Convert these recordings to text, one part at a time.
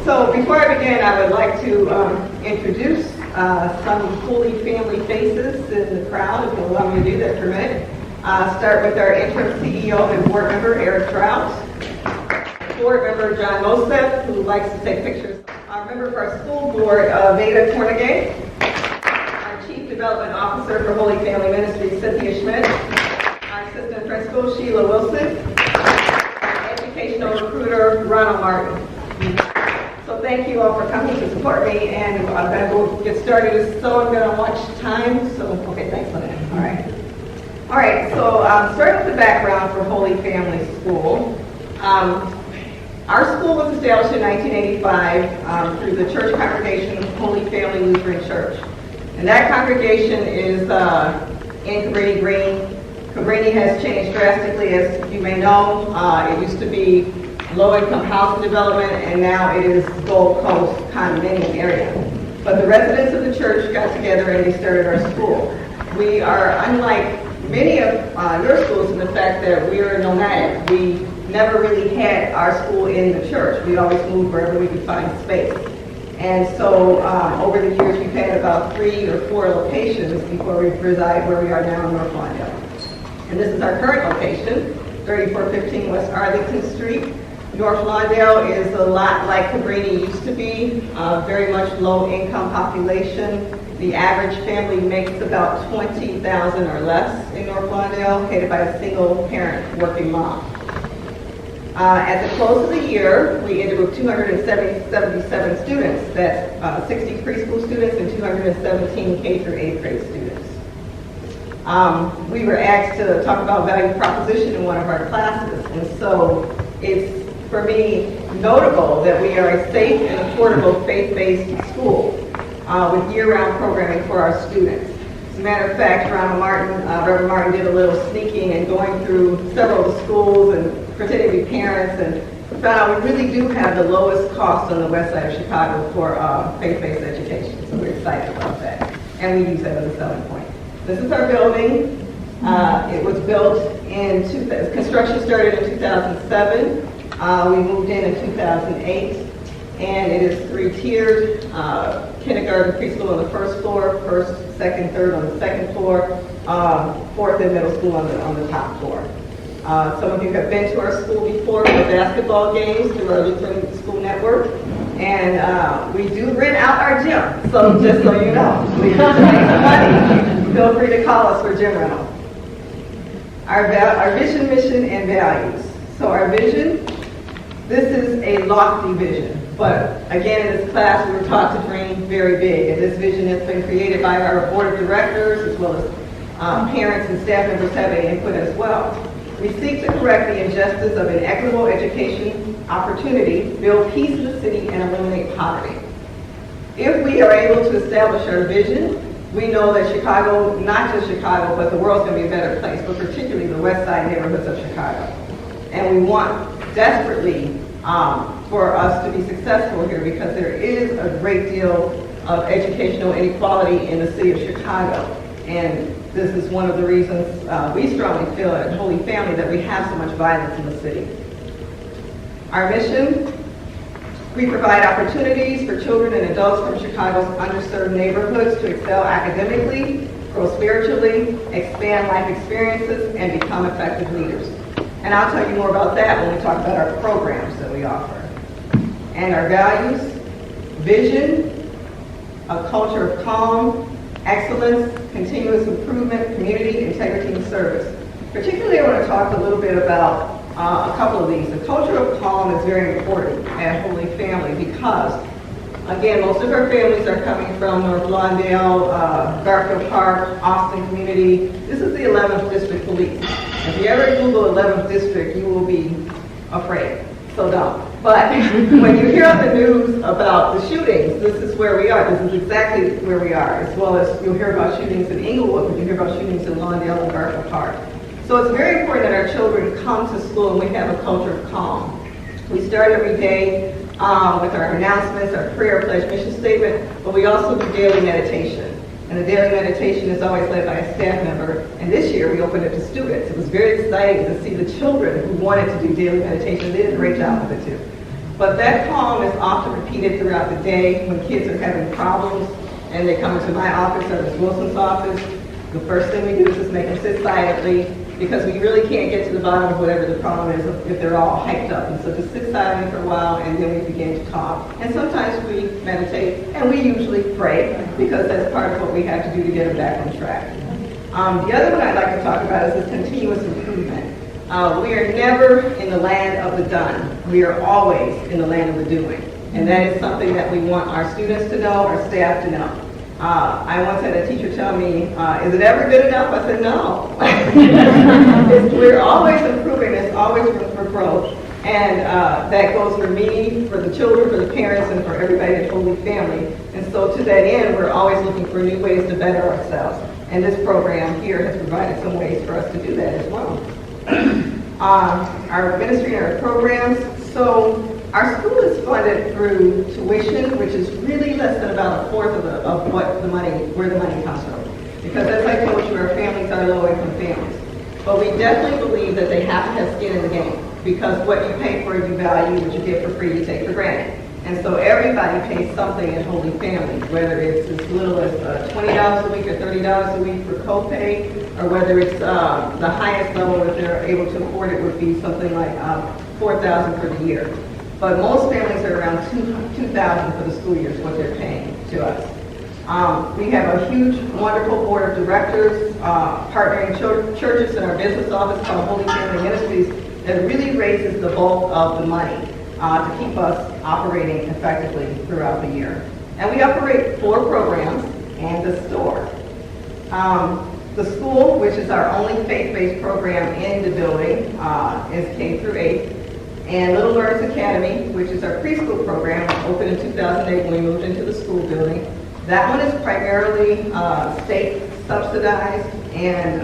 So before I begin, I would like to introduce some Holy Family faces in the crowd, if you'll allow me to do that for a minute. Start with our interim CEO and board member, Eric Trout. Board member, John Mosef, who likes to take pictures. Our member of our school board, Veda Tornegay. Our chief development officer for Holy Family Ministries, Cynthia Schmidt. Our assistant principal, Sheila Wilson. Our educational recruiter, Ronald Martin. So thank you all for coming to support me, and I'm going to go get started. So I'm going to watch time. So, okay, thanks, Lynette. All right. All right, so starting with the background for Holy Family School. Our school was established in 1985 through the church congregation of Holy Family Lutheran Church. And that congregation is in Cabrini Green. Cabrini has changed drastically, as you may know. It used to be low-income housing development, and now it is Gold Coast condominium area. But the residents of the church got together and they started our school. We are unlike many of your schools in the fact that we are nomadic. We never really had our school in the church. We always moved wherever we could find space. And so over the years, we've had about 3 or 4 locations before we reside where we are now in North Lawndale. And this is our current location, 3415 West Arlington Street. North Lawndale is a lot like Cabrini used to be, very much low-income population. The average family makes about $20,000 or less in North Lawndale, headed by a single-parent working mom. At the close of the year, we ended with 277 students. That's 60 preschool students and 217 K through 8th grade students. We were asked to talk about value proposition in one of our classes, and so it's, for me, notable that we are a safe and affordable faith-based school with year-round programming for our students. As a matter of fact, Reverend Martin did a little sneaking and going through several of the schools and pretending to be parents, and found out we really do have the lowest cost on the west side of Chicago for faith-based education. So we're excited about that, and we use that as a selling point. This is our building. It was built construction started in 2007. We moved in 2008, and it is 3-tiered, kindergarten, preschool on the first floor, first, second, third on the second floor, fourth and middle school on the top floor. Some of you have been to our school before for basketball games through our Lutheran School Network, and we do rent out our gym, so just so you know, we make some money. Feel free to call us for gym rental. Our vision, mission, and values. So our vision, this is a lofty vision, but again in this class we were taught to dream very big, and this vision has been created by our board of directors as well as parents and staff members having input as well. We seek to correct the injustice of inequitable education opportunity, build peace in the city, and eliminate poverty. If we are able to establish our vision, we know that Chicago, not just Chicago, but the world's going to be a better place, but particularly the west side neighborhoods of Chicago. And we want desperately for us to be successful here because there is a great deal of educational inequality in the city of Chicago. And this is one of the reasons we strongly feel at Holy Family that we have so much violence in the city. Our mission, we provide opportunities for children and adults from Chicago's underserved neighborhoods to excel academically, grow spiritually, expand life experiences, and become effective leaders. And I'll tell you more about that when we talk about our programs that we offer. And our values, vision, a culture of calm, excellence, continuous improvement, community, integrity, and service. Particularly, I want to talk a little bit about a couple of these. The culture of calm is very important at Holy Family because, again, most of our families are coming from North Lawndale, Garfield Park, Austin community. This is the 11th District Police. If you ever Google 11th District, you will be afraid, so don't. But when you hear on the news about the shootings, this is where we are. This is exactly where we are, as well as you'll hear about shootings in Inglewood, but you hear about shootings in Lawndale and Garfield Park. So it's very important that our children come to school and we have a culture of calm. We start every day with our announcements, our prayer, pledge, mission statement, but we also do daily meditation. And the daily meditation is always led by a staff member. And this year we opened it to students. It was very exciting to see the children who wanted to do daily meditation. They did a great job with it too. But that calm is often repeated throughout the day when kids are having problems and they come into my office or Ms. Wilson's office. The first thing we do is just make them sit silently, because we really can't get to the bottom of whatever the problem is if they're all hyped up. And so just sit silently for a while, and then we begin to talk. And sometimes we meditate, and we usually pray, because that's part of what we have to do to get them back on track. The other one I'd like to talk about is this continuous improvement. We are never in the land of the done. We are always in the land of the doing. And that is something that we want our students to know, our staff to know. I once had a teacher tell me, is it ever good enough? I said, no. We're always improving. There's always room for growth. And that goes for me, for the children, for the parents, and for everybody at Holy Family. And so to that end, we're always looking for new ways to better ourselves. And this program here has provided some ways for us to do that as well. Our ministry and our programs. So our school is funded through tuition, which is really less than about a fourth of where the money comes from. Because as I told you, our families are low-income families. But we definitely believe that they have to have skin in the game, because what you pay for, you value. What you get for free, you take for granted. And so everybody pays something in Holy Family, whether it's as little as $20 a week or $30 a week for copay, or whether it's the highest level, if they're able to afford it, would be something like $4,000 for the year. But most families are around $2,000 for the school year is what they're paying to us. We have a huge, wonderful board of directors, partnering churches in our business office called Holy Family Ministries, that really raises the bulk of the money to keep us operating effectively throughout the year. And we operate 4 programs and the store. The school, which is our only faith-based program in the building, is K through 8. And Little Learners Academy, which is our preschool program, opened in 2008 when we moved into the school building. That one is primarily state subsidized and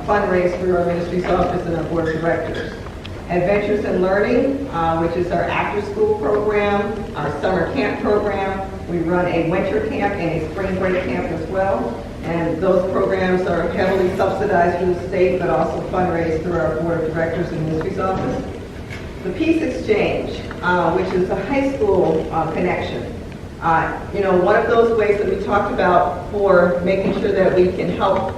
fundraised through our ministry's office and our board of directors. Adventures in Learning, which is our after-school program, our summer camp program. We run a winter camp and a spring break camp as well. And those programs are heavily subsidized through the state, but also fundraised through our board of directors and ministry's office. The Peace Exchange, which is a high school connection. One of those ways that we talked about for making sure that we can help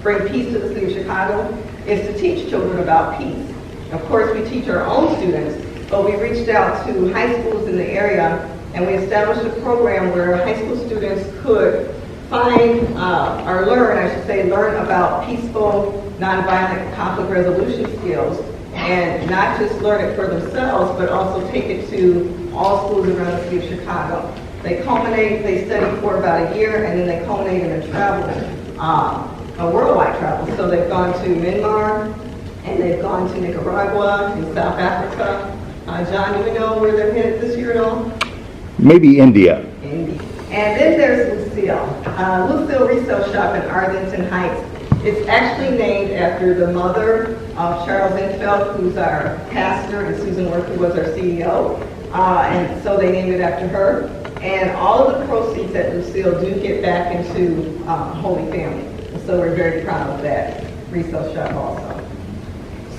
bring peace to the city of Chicago is to teach children about peace. Of course, we teach our own students, but we reached out to high schools in the area, and we established a program where high school students could find, or learn about peaceful, nonviolent conflict resolution skills, and not just learn it for themselves, but also take it to all schools around the city of Chicago. They study for about a year, and then they culminate in a travel, a worldwide travel. So they've gone to Myanmar, and they've gone to Nicaragua and South Africa. John, do we know where they're headed this year at all? Maybe India. India. And then there's Lucille. Lucille Resale Shop in Arlington Heights. It's actually named after the mother of Charles Infeld, who's our pastor, and Susan Work, who was our CEO. And so they named it after her. And all of the proceeds at Lucille do get back into Holy Family. And so we're very proud of that resale shop also.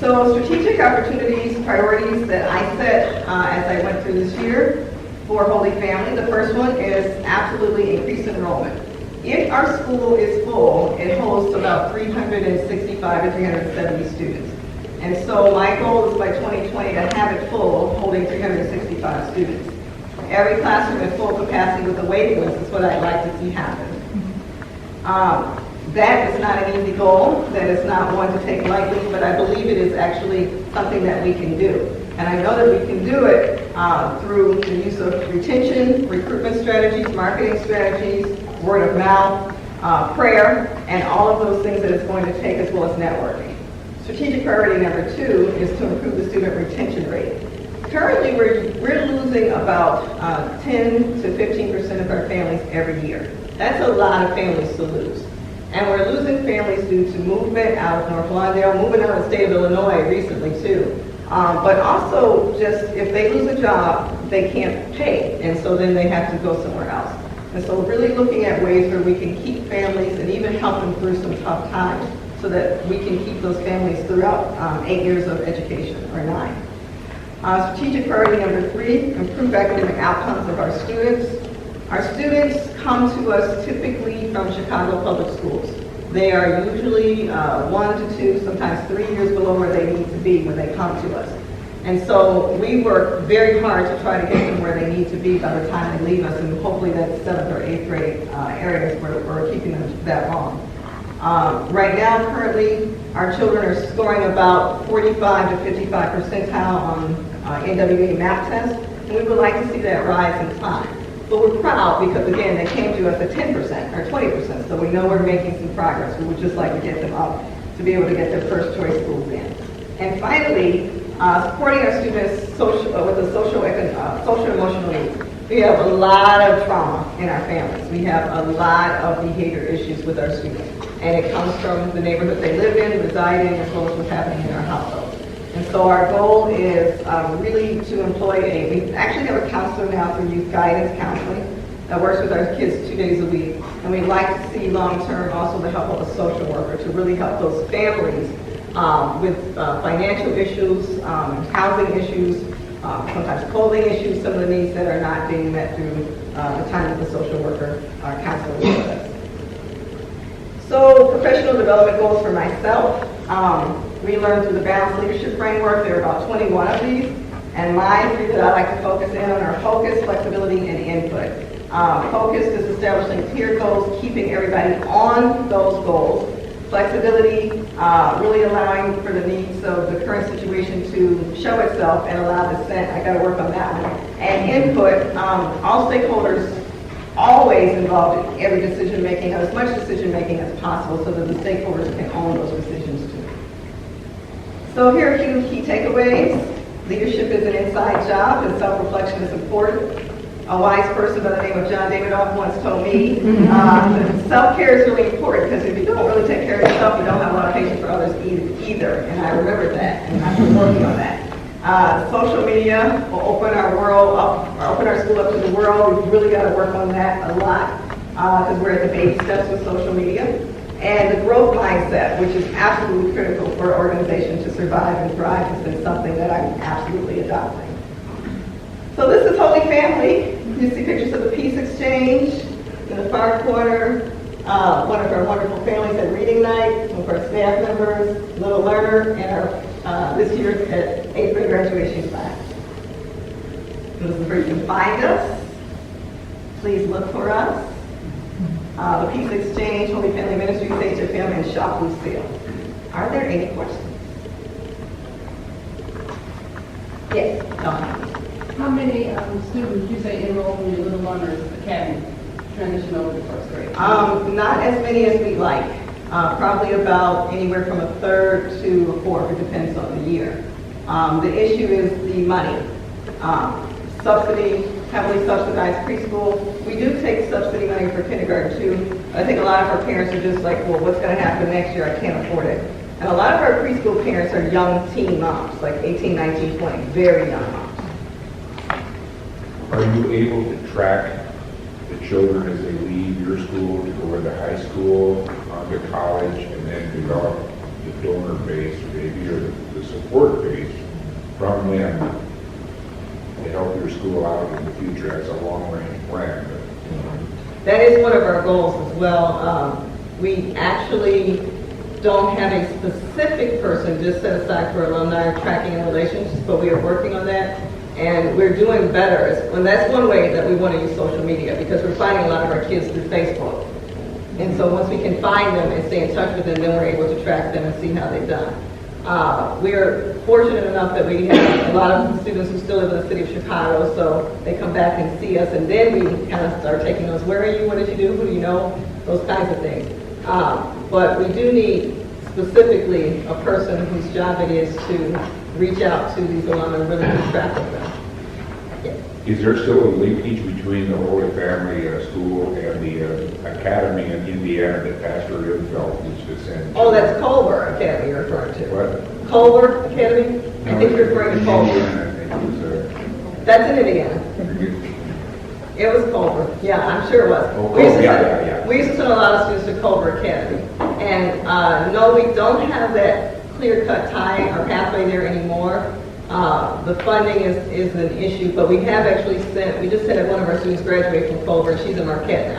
So strategic opportunities, priorities that I set as I went through this year for Holy Family. The first one is absolutely increase enrollment. If our school is full, it holds about 365 to 370 students. And so my goal is by 2020 to have it full, holding 365 students. Every classroom at full capacity with a waiting list is what I'd like to see happen. That is not an easy goal. That is not one to take lightly, but I believe it is actually something that we can do. And I know that we can do it through the use of retention, recruitment strategies, marketing strategies, word of mouth, prayer, and all of those things that it's going to take, as well as networking. Strategic priority number 2 is to improve the student retention rate. Currently, we're losing about 10 to 15% of our families every year. That's a lot of families to lose. And we're losing families due to movement out of North Lawndale, moving out of the state of Illinois recently too. But also just if they lose a job, they can't pay, and so then they have to go somewhere else. And so really looking at ways where we can keep families and even help them through some tough times so that we can keep those families throughout 8 years of education, or 9. Strategic priority number 3, improve academic outcomes of our students. Our students come to us typically from Chicago Public Schools. They are usually 1 to 2, sometimes 3 years below where they need to be when they come to us. And so we work very hard to try to get them where they need to be by the time they leave us, and hopefully that's 7th or 8th grade areas where we're keeping them that long. Right now, currently, our children are scoring about 45 to 55 percentile on NWA math tests, and we would like to see that rise and climb. But we're proud because, again, they came to us at 10% or 20%, so we know we're making some progress. We would just like to get them up to be able to get their first choice schools in. And finally, supporting our students with the social emotional needs. We have a lot of trauma in our families. We have a lot of behavior issues with our students. And it comes from the neighborhood they live in, reside in, as well as what's happening in our household. And so our goal is really to employ we actually have a counselor now through youth guidance counseling that works with our kids 2 days a week. And we'd like to see long-term also the help of a social worker to really help those families with financial issues, housing issues, sometimes clothing issues, some of the needs that are not being met through the time that the social worker counselor works with us. So professional development goals for myself. We learned through the Balanced Leadership Framework. There are about 21 of these. And my 3 that I like to focus in on are focus, flexibility, and input. Focus is establishing clear goals, keeping everybody on those goals. Flexibility, really allowing for the needs of the current situation to show itself and allow dissent. I got to work on that one. And input, all stakeholders always involved in every decision making, as much decision making as possible, so that the stakeholders can own those decisions too. So here are a few key takeaways. Leadership is an inside job, and self-reflection is important. A wise person by the name of John David once told me self-care is really important, because if you don't really take care of yourself, you don't have a lot of patience for others either. And I remembered that, and I've been working on that. Social media will open our world up, or open our school up to the world. We've really got to work on that a lot, because we're at the baby steps with social media. And the growth mindset, which is absolutely critical for an organization to survive and thrive, has been something that I'm absolutely adopting. So this is Holy Family. You see pictures of the Peace Exchange in the far corner. One of our wonderful families at reading night, some of our staff members, Little Learner, and our this year's 8th grade graduation class. This is where you can find us. Please look for us. The Peace Exchange, Holy Family Ministries, HFM, and Shop Lucille. Are there any questions? Yes, Dawn. How many students you say enrolled in your Little Learners Academy transition over to first grade? Not as many as we'd like. Probably about anywhere from a third to a fourth. It depends on the year. The issue is the money. Subsidy, heavily subsidized preschool. We do take subsidy money for kindergarten too. I think a lot of our parents are just like, well, what's going to happen next year? I can't afford it. And a lot of our preschool parents are young teen moms, like 18, 19, 20, very young moms. Are you able to track the children as they leave your school to go into high school, on to college, and then develop the donor base, maybe, or the support base from them to help your school out in the future? That's a long-range plan. That is one of our goals as well. We actually don't have a specific person just set aside for alumni tracking and relationships, but we are working on that. And we're doing better. And that's one way that we want to use social media, because we're finding a lot of our kids through Facebook. And so once we can find them and stay in touch with them, then we're able to track them and see how they've done. We're fortunate enough that we have a lot of students who still live in the city of Chicago, so they come back and see us, and then we kind of start taking those, where are you, what did you do, who do you know, those kinds of things. But we do need specifically a person whose job it is to reach out to these alumni and really keep track of them. Yes. Is there still a linkage between the Holy Family School and the academy in Indiana that Pastor Infeld used to send? Oh, that's Culver Academy you're referring to. What? Culver Academy? I think you're referring to Culver. That's in Indiana. It was Culver. Yeah, I'm sure it was. Oh, We used to send a lot of students to Culver Academy. And no, we don't have that clear-cut tie or pathway there anymore. The funding is an issue, but we have actually we just had one of our students graduate from Culver, she's in Marquette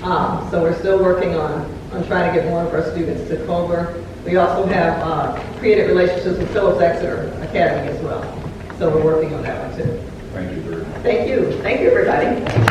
now. So we're still working on trying to get more of our students to Culver. We also have created relationships with Phillips Exeter Academy as well. So we're working on that one too. Thank you very much. Thank you. Thank you, everybody.